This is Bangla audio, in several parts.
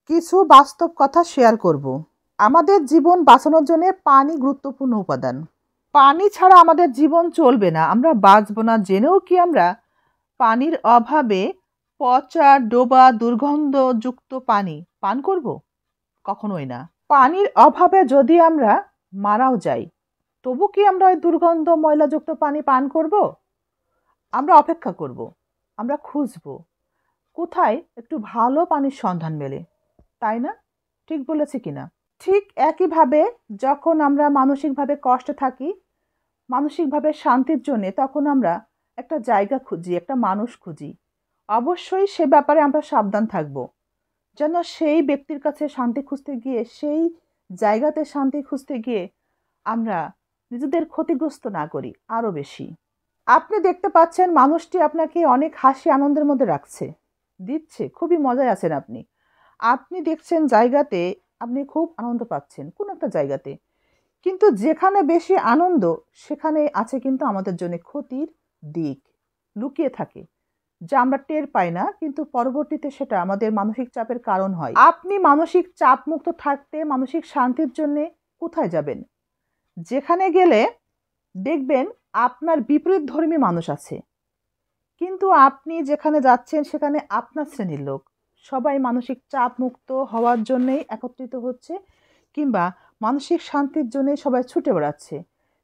কিছু বাস্তব কথা শেয়ার করব। আমাদের জীবন বাঁচানোর জন্য পানি গুরুত্বপূর্ণ উপাদান। পানি ছাড়া আমাদের জীবন চলবে না, আমরা বাঁচব না জেনেও কি আমরা পানির অভাবে পচা ডোবা দুর্গন্ধযুক্ত পানি পান করব? কখনোই না। পানির অভাবে যদি আমরা মারাও যাই, তবু কি আমরা ওই দুর্গন্ধ ময়লাযুক্ত পানি পান করব? আমরা অপেক্ষা করব, আমরা খুঁজব কোথায় একটু ভালো পানির সন্ধান মেলে, তাই না? ঠিক বলেছি কিনা? ঠিক একইভাবে যখন আমরা মানসিকভাবে কষ্টে থাকি, মানসিকভাবে শান্তির জন্যে, তখন আমরা একটা জায়গা খুঁজি, একটা মানুষ খুঁজি। অবশ্যই সে ব্যাপারে আমরা সাবধান থাকব, যেন সেই ব্যক্তির কাছে শান্তি খুঁজতে গিয়ে, সেই জায়গাতে শান্তি খুঁজতে গিয়ে আমরা নিজেদের ক্ষতিগ্রস্ত না করি আরও বেশি। আপনি দেখতে পাচ্ছেন মানুষটি আপনাকে অনেক হাসি আনন্দের মধ্যে রাখছে, দিচ্ছে, খুবই মজায় আছেন আপনি। আপনি দেখছেন জায়গাতে আপনি খুব আনন্দ পাচ্ছেন কোন একটা জায়গাতে, কিন্তু যেখানে বেশি আনন্দ সেখানে আছে কিন্তু আমাদের জন্য ক্ষতির দিক লুকিয়ে থাকে, যা আমরা টের পাই না, কিন্তু পরবর্তীতে সেটা আমাদের মানসিক চাপের কারণ হয়। আপনি মানসিক চাপ মুক্ত থাকতে, মানসিক শান্তির জন্য কোথায় যাবেন? যেখানে গেলে দেখবেন আপনার বিপরীত ধর্মী মানুষ আছে, কিন্তু আপনি যেখানে যাচ্ছেন সেখানে আপনার শ্রেণীর লোক সবাই মানসিক চাপ মুক্ত হওয়ার জন্যই একত্রিত হচ্ছে, কিংবা মানসিক শান্তির জন্য সবাই ছুটে বেড়াচ্ছে।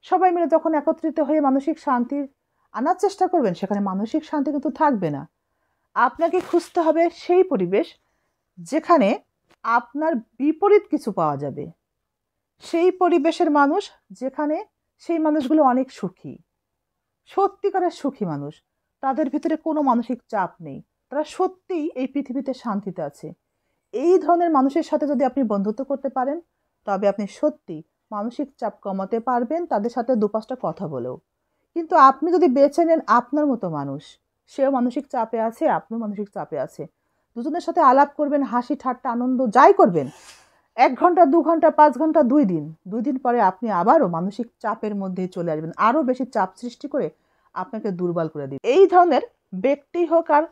সবাই মিলে যখন একত্রিত হয়ে মানসিক শান্তির আনার চেষ্টা করবেন, সেখানে মানসিক শান্তি কিন্তু থাকবে না। আপনাকে খুঁজতে হবে সেই পরিবেশ যেখানে আপনার বিপরীত কিছু পাওয়া যাবে, সেই পরিবেশের মানুষ যেখানে সেই মানুষগুলো অনেক সুখী, সত্যিকারের সুখী মানুষ, তাদের ভিতরে কোনো মানসিক চাপ নেই, তারা সত্যিই এই পৃথিবীতে শান্তিতে আছে। এই ধরনের মানুষের সাথে যদি আপনি বন্ধুত্ব করতে পারেন, তবে আপনি সত্যি মানসিক চাপ কমাতে পারবেন, তাদের সাথে দুপাঁচটা কথা বলেও। কিন্তু আপনি যদি বেছে নেন আপনার মতো মানুষ, সেও মানসিক চাপে আছে, আপনিও মানসিক চাপে আছে, দুজনের সাথে আলাপ করবেন, হাসি ঠাট্টা আনন্দ যাই করবেন, 1 ঘন্টা 2 ঘন্টা 5 ঘন্টা 2 দিন, 2 দিন পরে আপনি আবারও মানসিক চাপের মধ্যে চলে আসবেন, আরও বেশি চাপ সৃষ্টি করে আপনাকে দুর্বল করে দিবে। এই ধরনের ব্যক্তি হোক আর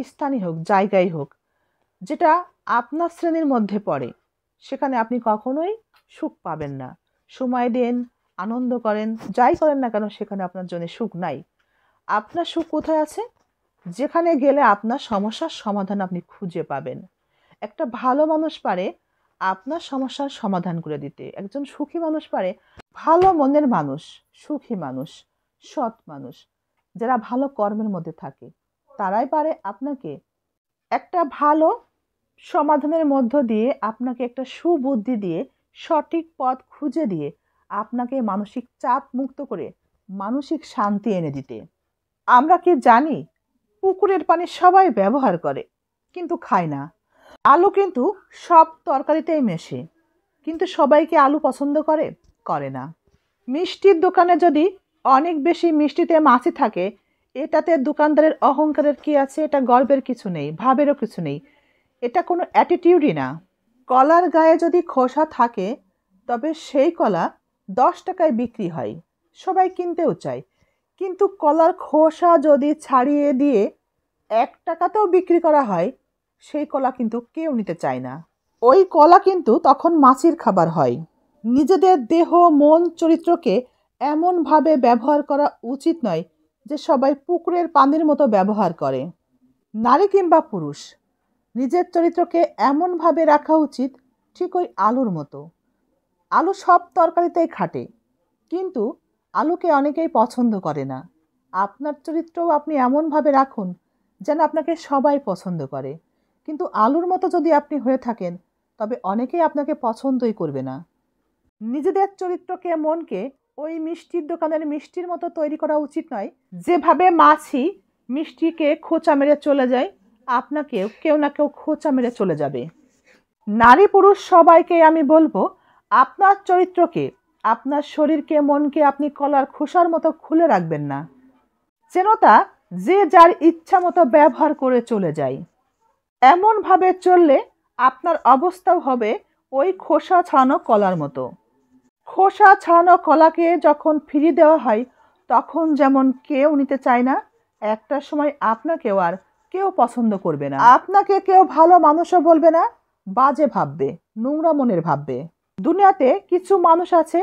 স্থানই হোক, জায়গায় হোক, যেটা আপনার শ্রেণীর মধ্যে পড়ে, সেখানে আপনি কখনোই সুখ পাবেন না। সময় দিন, আনন্দ করেন, যাই করেন না কেন, সেখানে আপনার জন্য সুখ নাই। আপনার সুখ কোথায় আছে? যেখানে গেলে আপনার সমস্যার সমাধান আপনি খুঁজে পাবেন। একটা ভালো মানুষ পারে আপনার সমস্যার সমাধান করে দিতে, একজন সুখী মানুষ পারে, ভালো মনের মানুষ, সুখী মানুষ, সৎ মানুষ, যারা ভালো কর্মের মধ্যে থাকে, তারাই পারে আপনাকে একটা ভালো সমাধানের মধ্য দিয়ে, আপনাকে একটা সুবুদ্ধি দিয়ে, সঠিক পথ খুঁজে দিয়ে আপনাকে মানসিক চাপ মুক্ত করে মানসিক শান্তি এনে দিতে। আমরা কি জানি পুকুরের পানি সবাই ব্যবহার করে কিন্তু খায় না। আলু কিন্তু সব তরকারিতেই মেশে, কিন্তু সবাই কি আলু পছন্দ করে? করে না। মিষ্টির দোকানে যদি অনেক বেশি মিষ্টিতে মাছি থাকে, এটাতে দোকানদারের অহংকারের কি আছে? এটা গর্বের কিছু নেই, ভাবেরও কিছু নেই, এটা কোনো অ্যাটিটিউডই না। কলার গায়ে যদি খোসা থাকে, তবে সেই কলা 10 টাকায় বিক্রি হয়, সবাই কিনতেও চায়, কিন্তু কলার খোসা যদি ছাড়িয়ে দিয়ে 1 টাকাতেও বিক্রি করা হয়, সেই কলা কিন্তু কেউ নিতে চায় না। ওই কলা কিন্তু তখন মাছির খাবার হয়। নিজেদের দেহ, মন, চরিত্রকে এমনভাবে ব্যবহার করা উচিত নয় যে সবাই পুকুরের পানির মতো ব্যবহার করে। নারী কিংবা পুরুষ, নিজের চরিত্রকে এমনভাবে রাখা উচিত ঠিক ওই আলুর মতো। আলু সব তরকারিতেই খাটে, কিন্তু আলুকে অনেকেই পছন্দ করে না। আপনার চরিত্রও আপনি এমনভাবে রাখুন যেন আপনাকে সবাই পছন্দ করে, কিন্তু আলুর মতো যদি আপনি হয়ে থাকেন, তবে অনেকেই আপনাকে পছন্দই করবে না। নিজেদের চরিত্রকে, মনকে ওই মিষ্টির দোকানের মিষ্টির মতো তৈরি করা উচিত নয়। যেভাবে মাছি মিষ্টিকে খোঁচা মেরে চলে যায়, আপনাকেও কেউ না কেউ খোঁচা মেরে চলে যাবে। নারী পুরুষ সবাইকে আমি বলবো, আপনার চরিত্রকে, আপনার শরীরকে, মনকে আপনি কলার খোসার মতো খুলে রাখবেন না, যেন তা যে যার ইচ্ছা মতো ব্যবহার করে চলে যায়। এমনভাবে চললে আপনার অবস্থাও হবে ওই খোসা ছাড়ানো কলার মতো। খোসা ছাড়ানো কলাকে যখন ফিরিয়ে দেওয়া হয়, তখন যেমন কেউ নিতে চায় না, একটা সময় আপনাকেও আর কেউ পছন্দ করবে না, আপনাকে কেউ ভালো মানুষও বলবে না, বাজে ভাববে, নোংরা মনের ভাববে। দুনিয়াতে কিছু মানুষ আছে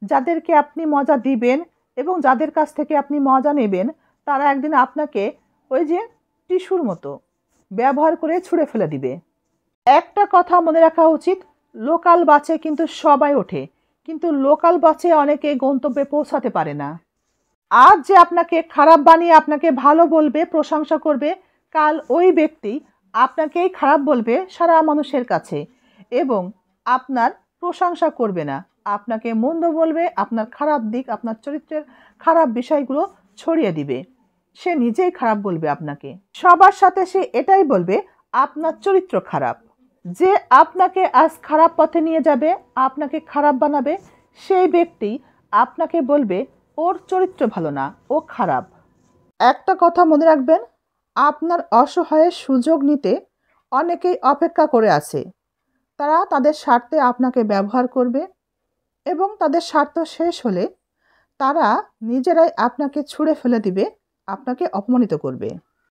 যাদেরকে আপনি মজা দিবেন এবং যাদের কাছ থেকে আপনি মজা নেবেন, তারা একদিন আপনাকে ওই যে টিস্যুর মতো ব্যবহার করে ছুঁড়ে ফেলে দিবে। একটা কথা মনে রাখা উচিত, লোকাল বাসে কিন্তু সবাই ওঠে, কিন্তু লোকাল বাসে অনেকে গন্তব্যে পৌঁছাতে পারে না। আজ যে আপনাকে খারাপ বানিয়ে আপনাকে ভালো বলবে, প্রশংসা করবে, কাল ওই ব্যক্তি আপনাকেই খারাপ বলবে সারা মানুষের কাছে এবং আপনার প্রশংসা করবে না, আপনাকে মন্দ বলবে, আপনার খারাপ দিক, আপনার চরিত্রের খারাপ বিষয়গুলো ছড়িয়ে দিবে। সে নিজেই খারাপ বলবে আপনাকে। সবার সাথে সে এটাই বলবে আপনার চরিত্র খারাপ। যে আপনাকে আজ খারাপ পথে নিয়ে যাবে, আপনাকে খারাপ বানাবে, সেই ব্যক্তি আপনাকে বলবে ওর চরিত্র ভালো না, ও খারাপ। একটা কথা মনে রাখবেন, আপনার অসহায়ের সুযোগ নিতে অনেকেই অপেক্ষা করে আছে। তারা তাদের স্বার্থে আপনাকে ব্যবহার করবে এবং তাদের স্বার্থ শেষ হলে তারা নিজেরাই আপনাকে ছুঁড়ে ফেলে দিবে, আপনাকে অপমানিত করবে।